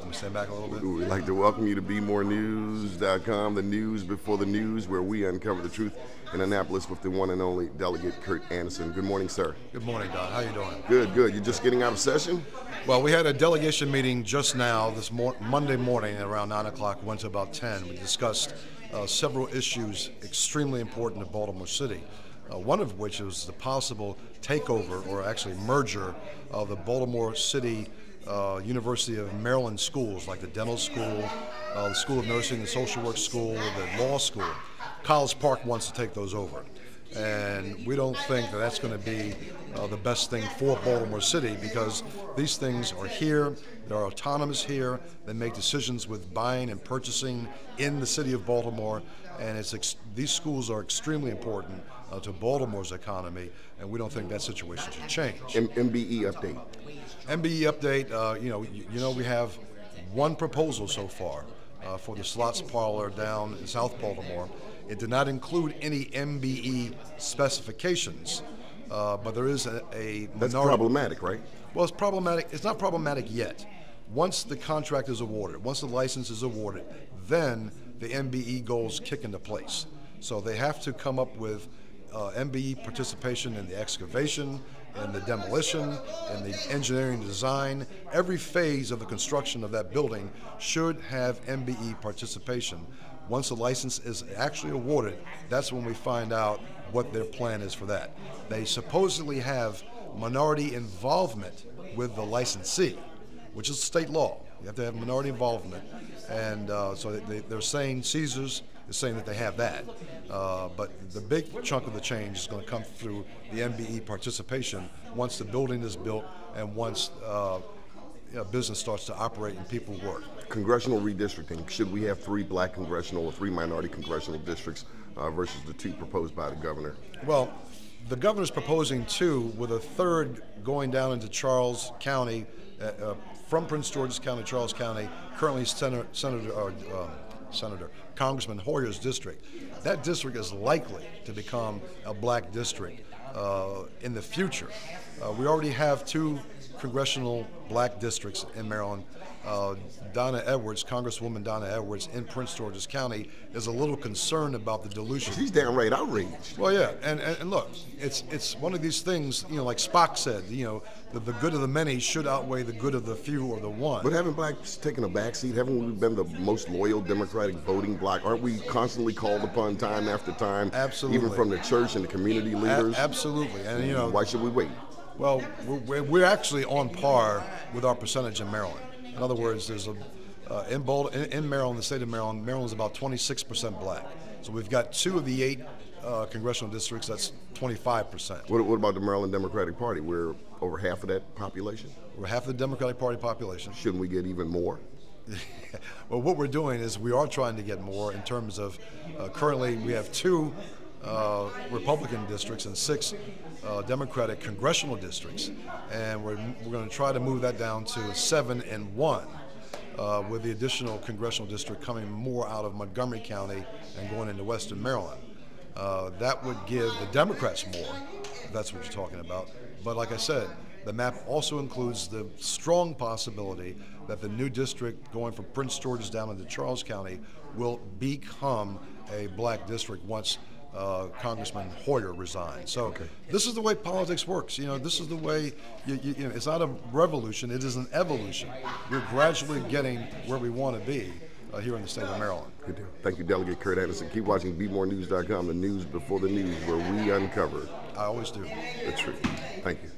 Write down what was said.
Let me stand back a little bit. We'd like to welcome you to BeMoreNews.com, the news before the news, where we uncover the truth in Annapolis with the one and only Delegate Kurt Anderson. Good morning, sir. Good morning, Don. How you doing? Good, good. You're just getting out of session? Well, we had a delegation meeting just now, this Monday morning at around 9 o'clock, went to about 10. We discussed several issues extremely important to Baltimore City, one of which is the possible takeover, or actually merger, of the Baltimore City University of Maryland schools, like the dental school, the School of Nursing, the social work school, the law school. College Park wants to take those over. And we don't think that that's going to be the best thing for Baltimore City, because these things are here, they're autonomous here, they make decisions with buying and purchasing in the city of Baltimore, and these schools are extremely important to Baltimore's economy, and we don't think that situation should change. MBE update. MBE update, we have one proposal so far for the slots parlor down in South Baltimore. It did not include any MBE specifications, but there is a minority. That's problematic, right? Well, it's problematic. It's not problematic yet. Once the contract is awarded, once the license is awarded, then the MBE goals kick into place. So they have to come up with MBE participation in the excavation, in the demolition, in the engineering and design. Every phase of the construction of that building should have MBE participation. Once the license is actually awarded, that's when we find out what their plan is for that. They supposedly have minority involvement with the licensee, which is state law. You have to have minority involvement. And so they're saying Caesars is saying that they have that. But the big chunk of the change is going to come through the MBE participation once the building is built and once business starts to operate and people work. Congressional redistricting. Should we have 3 black congressional or 3 minority congressional districts versus the 2 proposed by the governor? Well, the governor's proposing 2, with a 3rd going down into Charles County, from Prince George's County, Charles County, currently Congressman Hoyer's district. That district is likely to become a black district in the future. We already have 2 congressional black districts in Maryland. Donna Edwards, Congresswoman Donna Edwards in Prince George's County, is a little concerned about the dilution. She's downright outraged. Well, yeah, and look, it's one of these things, like Spock said, the good of the many should outweigh the good of the few or the one. But haven't blacks taken a backseat? Haven't we been the most loyal Democratic voting bloc? Aren't we constantly called upon time after time? Absolutely. Even from the church and the community leaders? Absolutely, and why should we wait? Well, we're actually on par with our percentage in Maryland. In other words, there's in Maryland, the state of Maryland, Maryland's about 26% black. So we've got 2 of the 8 congressional districts. That's 25%. What about the Maryland Democratic Party? We're over half of that population. We're half of the Democratic Party population. Shouldn't we get even more? Well, what we're doing is we are trying to get more in terms of currently we have 2 Republican districts and 6 Democratic congressional districts, and we're going to try to move that down to 7 and 1, with the additional congressional district coming more out of Montgomery County and going into Western Maryland. That would give the Democrats more, if that's what you're talking about. But like I said, the map also includes the strong possibility that the new district going from Prince George's down into Charles County will become a black district once Congressman Hoyer resigned. So This is the way politics works. This is the way, it's not a revolution, it is an evolution. We're gradually getting where we want to be here in the state of Maryland. Good deal. Thank you, Delegate Kurt Anderson. Keep watching BeMoreNews.com, the news before the news, where we uncover. I always do. The truth. Thank you.